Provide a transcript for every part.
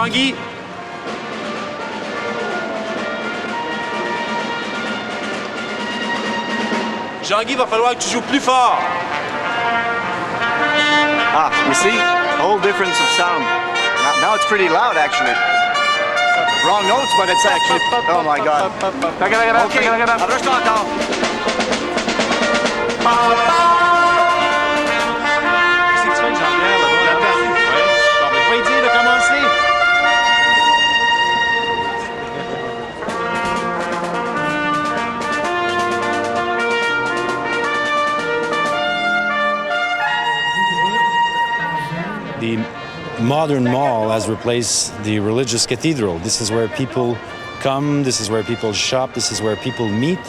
Jean-Guy. Jean-Guy, va falloir que tu joues plus fort. Ah, you see? A whole difference of sound. Now it's pretty loud, actually. Wrong notes, but it's actually... Oh, my God. Okay, arrête-toi encore. Qu'est-ce que tu fais, Jean-Pierre, là-bas? Ouais. Bon, ben, je vais dire de commencer. The modern mall has replaced the religious cathedral. This is where people come, this is where people shop, this is where people meet.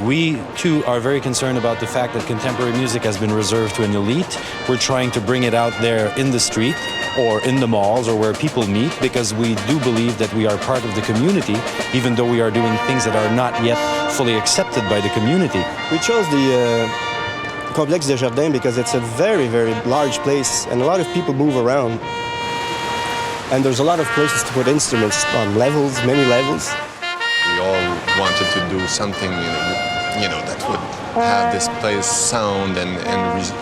We, too, are very concerned about the fact that contemporary music has been reserved to an elite. We're trying to bring it out there in the street or in the malls or where people meet, because we do believe that we are part of the community, even though we are doing things that are not yet fully accepted by the community. We chose the Complexe des Jardins because it's a very, very large place and a lot of people move around. And there's a lot of places to put instruments on levels, many levels. We all wanted to do something, that would have this place sound and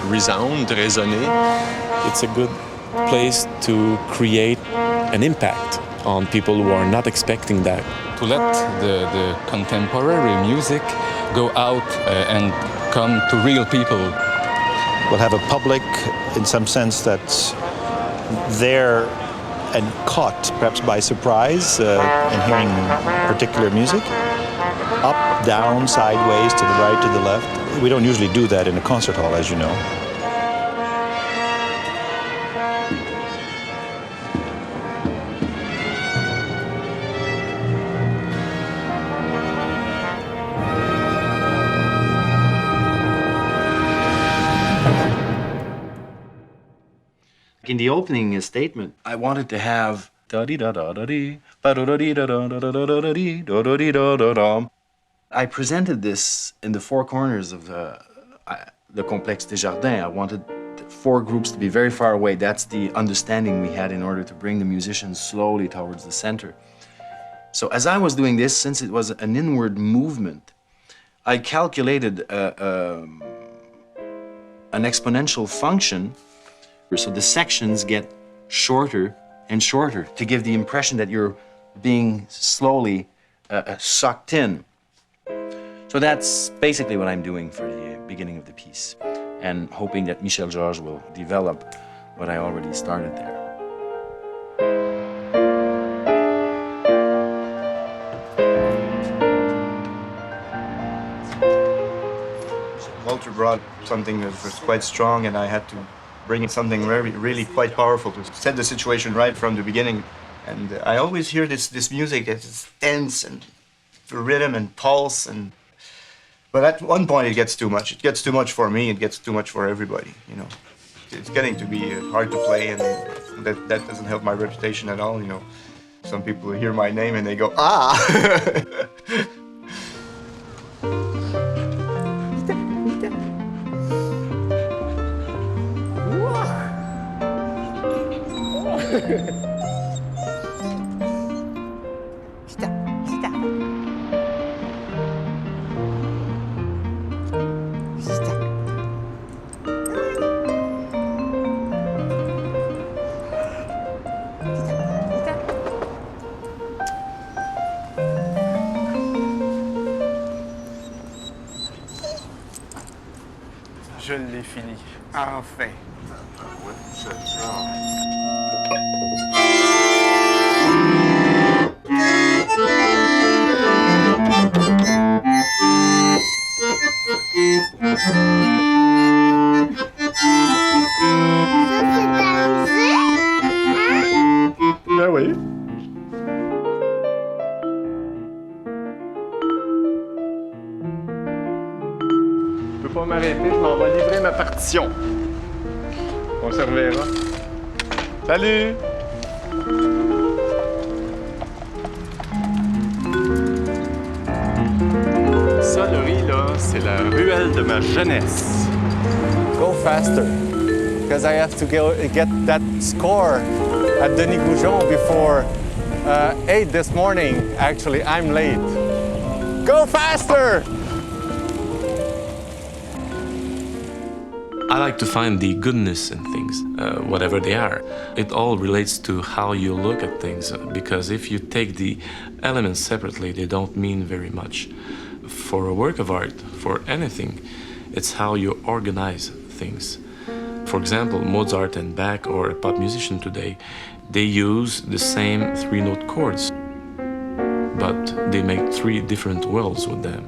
resound, résonner. It's a good place to create an impact on people who are not expecting that. To let the contemporary music go out and come to real people. We'll have a public, in some sense, that's there and caught, perhaps by surprise, in hearing particular music. Up, down, sideways, to the right, to the left. We don't usually do that in a concert hall, as you know. In the opening statement, I wanted to have I presented this in the four corners of the Complexe des Jardins. I wanted four groups to be very far away. That's the understanding we had in order to bring the musicians slowly towards the center. So as I was doing this, since it was an inward movement, I calculated an exponential function. So the sections get shorter and shorter to give the impression that you're being slowly sucked in. So that's basically what I'm doing for the beginning of the piece, and hoping that Michel Georges will develop what I already started there. Walter brought something that was quite strong, and I had to bring in something really quite powerful to set the situation right from the beginning. And I always hear this music that is tense and rhythm and pulse, but at one point it gets too much. It gets too much for me, it gets too much for everybody, It's getting to be hard to play, and that doesn't help my reputation at all, Some people hear my name and they go, ah! Je l'ai fini. Enfin. Ben oui. Je peux pas m'arrêter, je m'en vais livrer ma partition. On se reverra. Salut! Ça, le riz, là, c'est la ruelle de ma jeunesse. Go faster, because I have to get that score. at Denis Goujon before 8 this morning. Actually, I'm late. Go faster! I like to find the goodness in things, whatever they are. It all relates to how you look at things, because if you take the elements separately, they don't mean very much. For a work of art, for anything, it's how you organize things. For example, Mozart and Bach, or a pop musician today, they use the same 3-note chords, but they make 3 different worlds with them.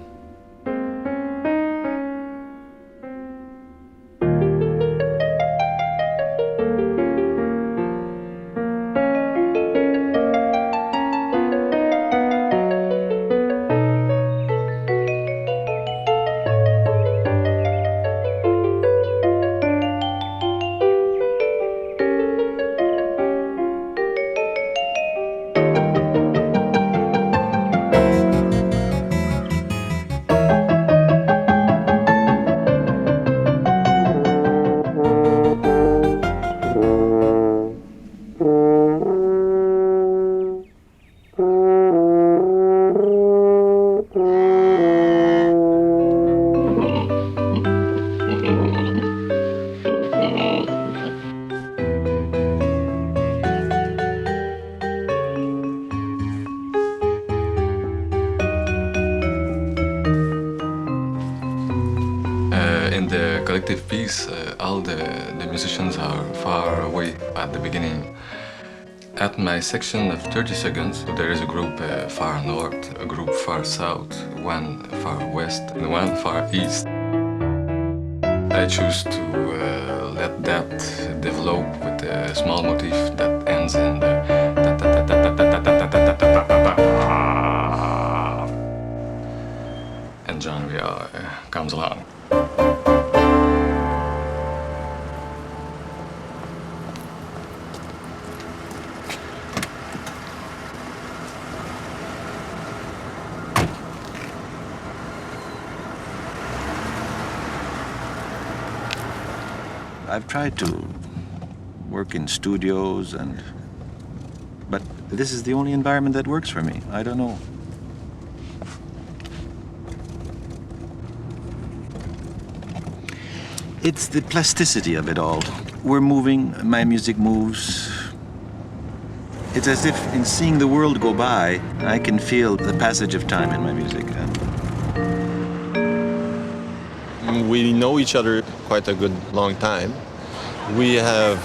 In the collective piece, all the musicians are far away at the beginning. At my section of 30 seconds, there is a group far north, a group far south, one far west, and one far east. I choose to let that develop with a small motif that ends in the and John Reilly comes along. I've tried to work in studios, but this is the only environment that works for me. I don't know. It's the plasticity of it all. We're moving, my music moves. It's as if in seeing the world go by, I can feel the passage of time in my music. We know each other quite a good long time. We have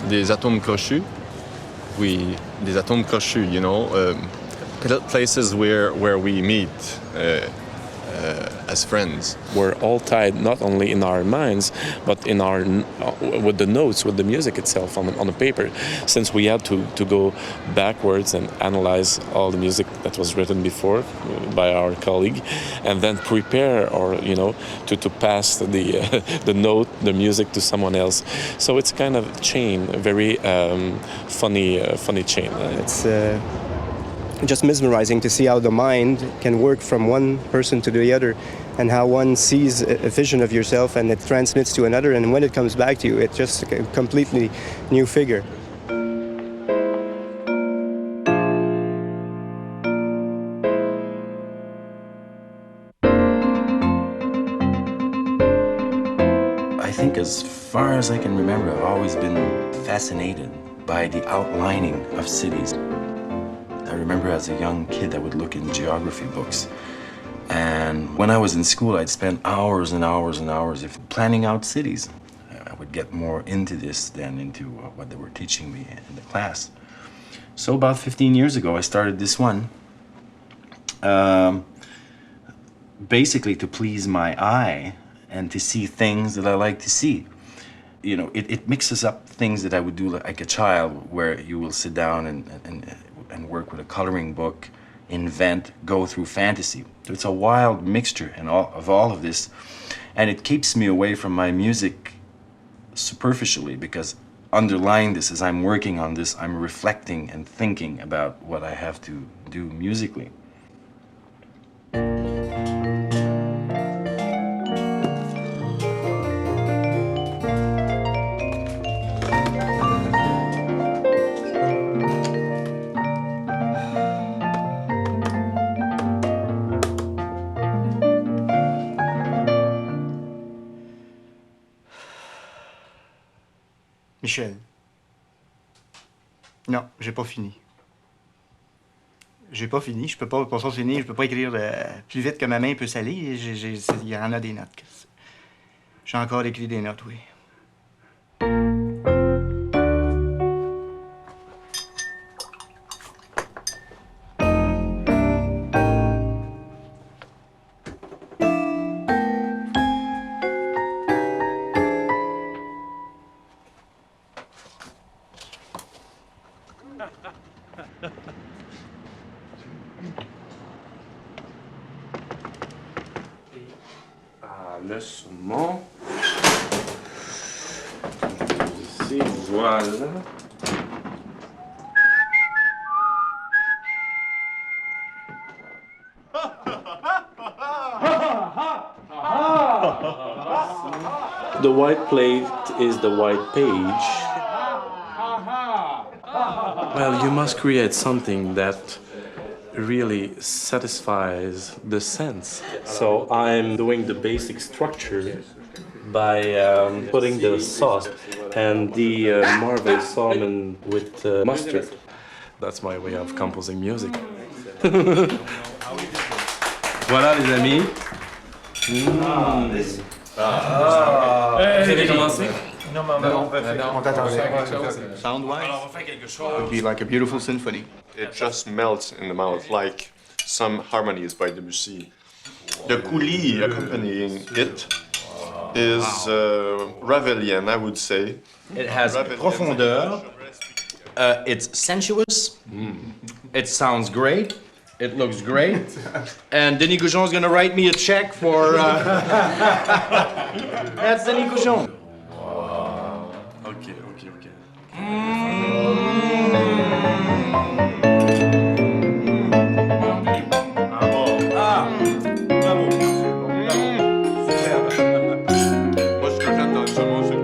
des atomes crochus. Des atomes crochus, you know, places where we meet as friends. We're all tied not only in our minds, but in our with the notes, with the music itself on the paper. Since we had to go backwards and analyze all the music that was written before by our colleague, and then prepare, or to pass the note, the music to someone else. So it's kind of chain, a very funny chain. It's just mesmerizing to see how the mind can work from one person to the other, and how one sees a vision of yourself and it transmits to another, and when it comes back to you, it's just a completely new figure. I think as far as I can remember, I've always been fascinated by the outlining of cities. I remember as a young kid I would look in geography books, and when I was in school I'd spend hours and hours and hours planning out cities. I would get more into this than into what they were teaching me in the class. So about 15 years ago I started this one, basically to please my eye and to see things that I like to see. It mixes up things that I would do like a child, where you will sit down and work with a coloring book, invent, go through fantasy. It's a wild mixture of all of this, and it keeps me away from my music superficially, because underlying this, as I'm working on this, I'm reflecting and thinking about what I have to do musically. Michel. Non, j'ai pas fini. J'ai pas fini, je peux pas finir, je peux pas écrire plus vite que ma main peut s'aller. Il y en a des notes. J'ai encore écrit des notes, oui. Le saumon. Ici, voilà. The white plate is the white page. Well, you must create something that really satisfies the sense. So I'm doing the basic structure by putting the sauce and the Marvel salmon with mustard. That's my way of composing music. Voilà les amis. Vous avez commencé? On t'attendait. Sound-wise, it would be like a beautiful symphony. It just melts in the mouth like some harmonies by Debussy. The coulis accompanying it is Ravellian, I would say. It has profondeur. It's sensuous. It sounds great. It looks great. And Denis Goujon is going to write me a check for... That's Denis Goujon. Ok. Moi, ce que j'aime dans le saumon, c'est le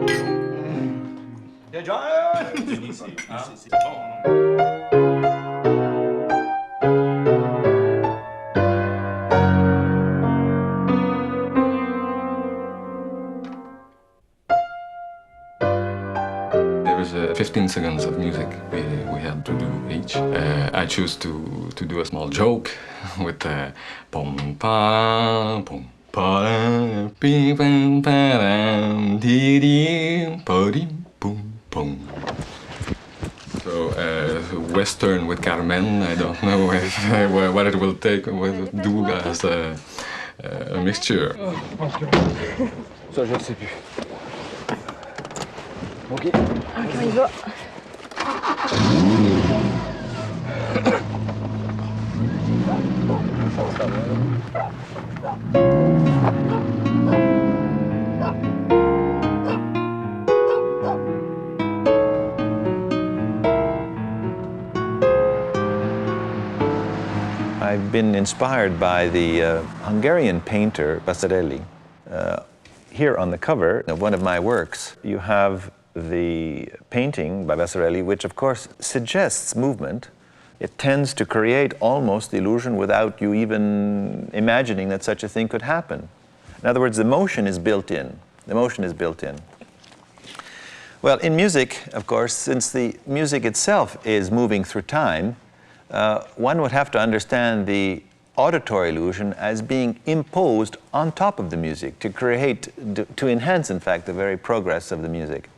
bouchon. C'est bon. There was 15 seconds of music we had to do each. I choose to do a small joke with pom pa pom pa pim pam pam dee dee po dim pum pum. So Western with Carmen. I don't know if, what it will take do as a mixture. Ça, je ne sais plus. Ok. Ok, on y va. I've been inspired by the Hungarian painter Reilly. Here on the cover of one of my works, you have the painting by Reilly, which of course suggests movement. It tends to create almost the illusion without you even imagining that such a thing could happen. In other words, the motion is built in. The motion is built in. Well, in music, of course, since the music itself is moving through time, one would have to understand the auditory illusion as being imposed on top of the music to create, to enhance, in fact, the very progress of the music.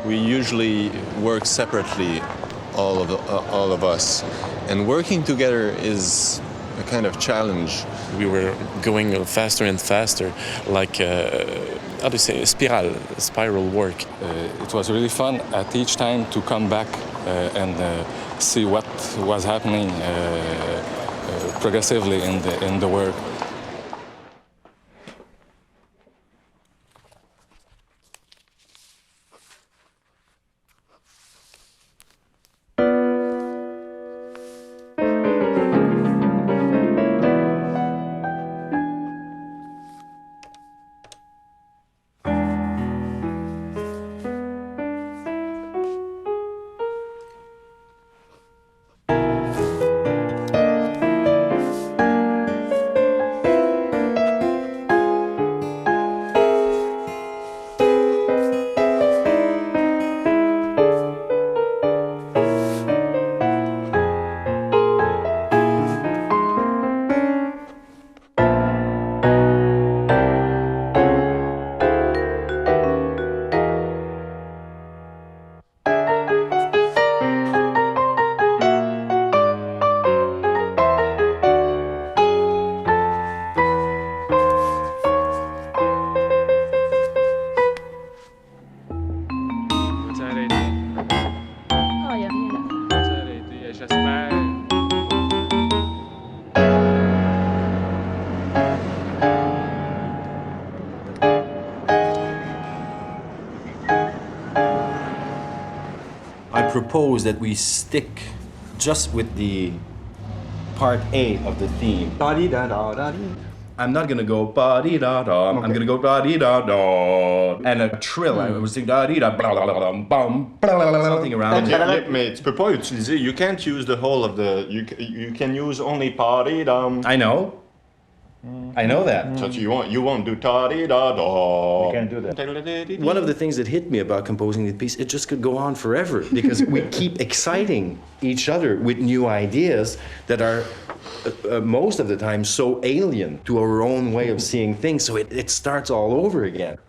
We usually work separately, all of us, and working together is a kind of challenge. We were going faster and faster, like how do you say, spiral work. It was really fun at each time to come back and see what was happening progressively in the work. propose that we stick just with the part A of the theme. I'm not gonna go ba-dee-da-da. I'm gonna go ba-dee-da-da. And a trill. I was thinking da-dee-da, blah-blah-blah-blah, bum, something around it. Mais tu peux pas utiliser. You can't use the whole of the. You can use only pa-dee-dum. I know. I know that. So you won't do ta-dee-da-da. You can't do that. One of the things that hit me about composing the piece, it just could go on forever because we keep exciting each other with new ideas that are most of the time so alien to our own way of seeing things. So it starts all over again.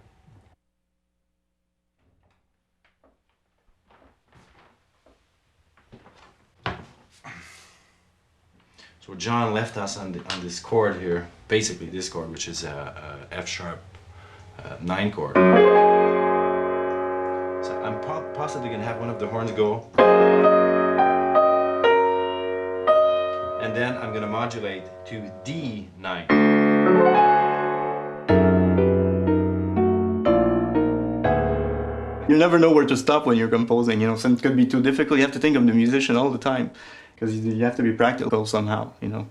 So John left us on this chord here, basically this chord, which is a F sharp 9 chord. So I'm possibly gonna have one of the horns go, and then I'm gonna modulate to D9. You never know where to stop when you're composing. You know, some could be too difficult. You have to think of the musician all the time. Because you have to be practical somehow, you know.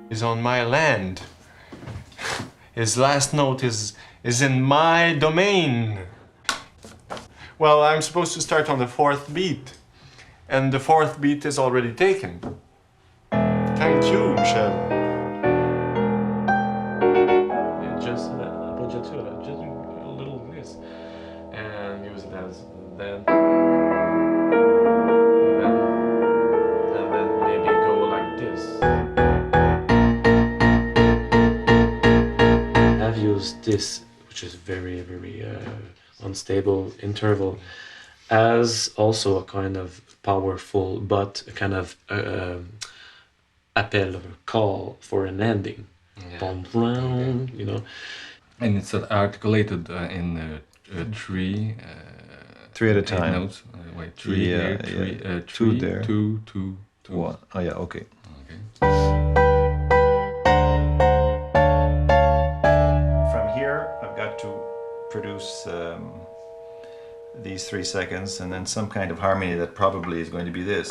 Is on my land. His last note is in my domain. Well, I'm supposed to start on the 4th beat, and the 4th beat is already taken. Thank you, Michel. Just a little this, and use it as then, and then maybe go like this. I've used this, which is very, very unstable interval, as also a kind of powerful, but a kind of appel or call for an ending. Yeah. You know. And it's articulated in 3 3 at a time. notes. Wait, 3 here, 3, 2 there. 2, 2, 2. 1. Oh yeah, okay. From here, I've got to produce these 3 seconds, and then some kind of harmony that probably is going to be this,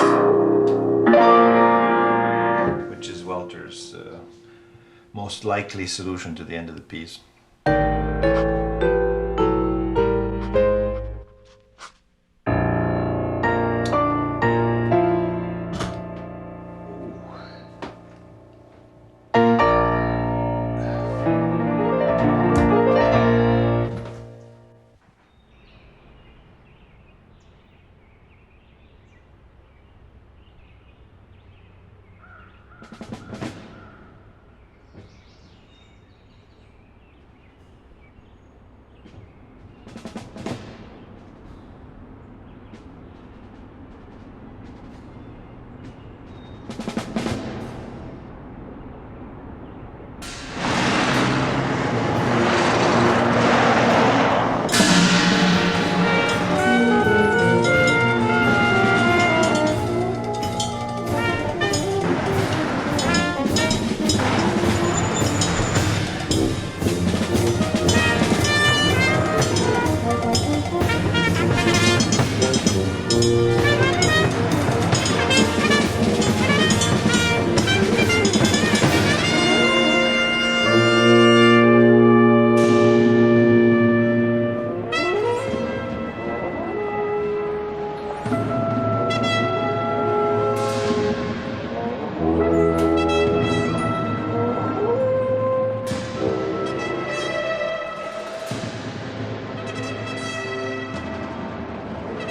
which is Walter's most likely solution to the end of the piece.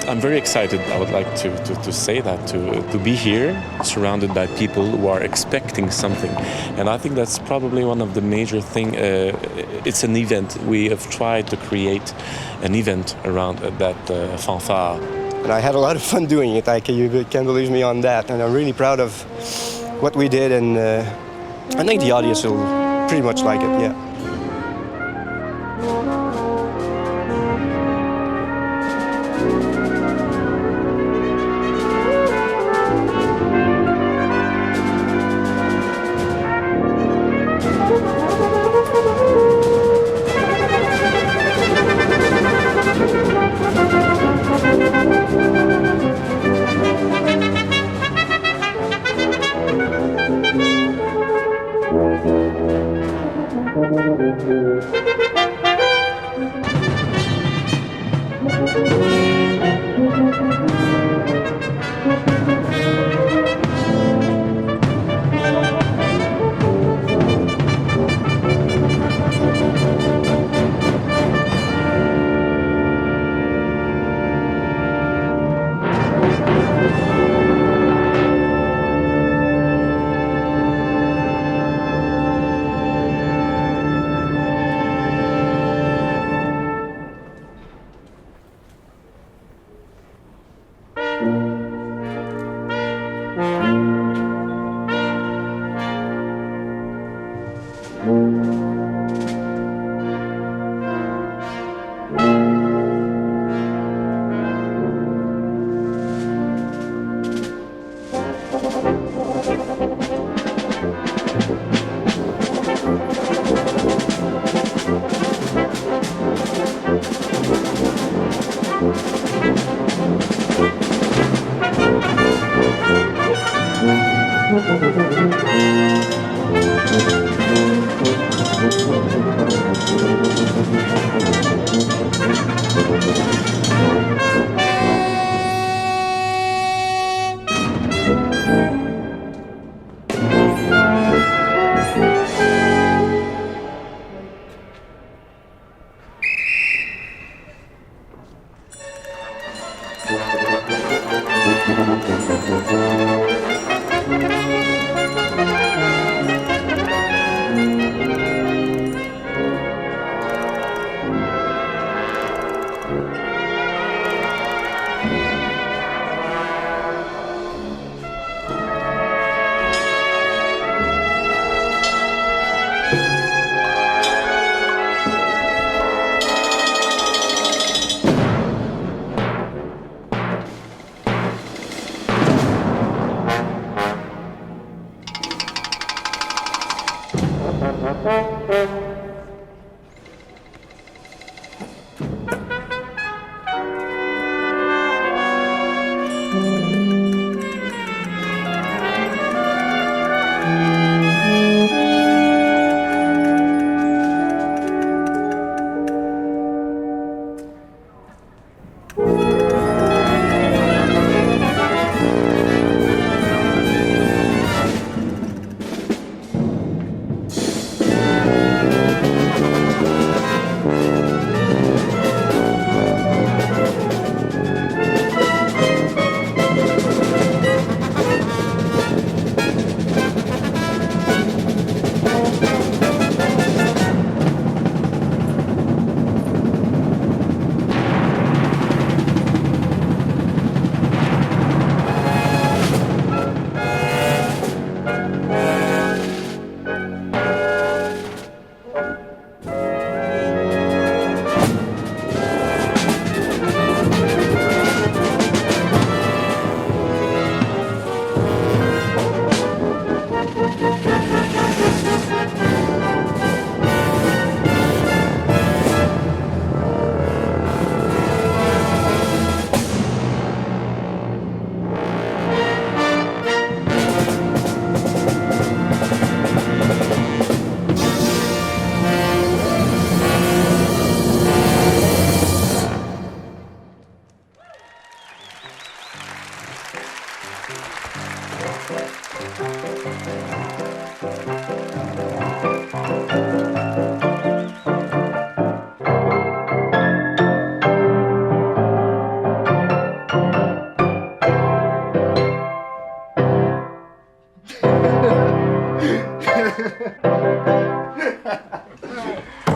I'm very excited. I would like to say that, to be here, surrounded by people who are expecting something. And I think that's probably one of the major things. It's an event. We have tried to create an event around that fanfare. And I had a lot of fun doing it. You can't believe me on that. And I'm really proud of what we did. And I think the audience will pretty much like it, yeah.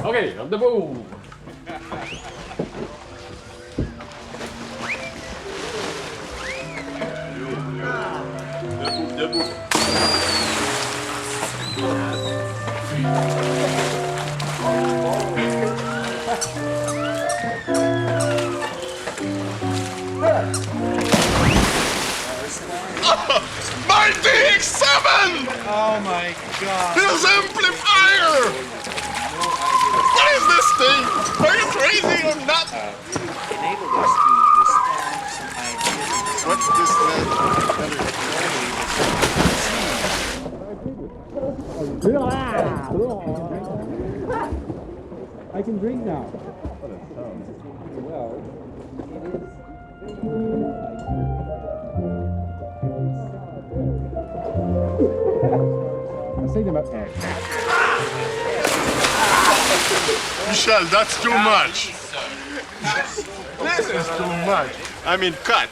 Okay, on the move. My DX7! Oh my god. His amplifier! What is this thing? Are you crazy or not? Enabled us to respond some ideas. What's this I can drink now. I say them up there. Michel, that's too much. This is too much. I mean, cut.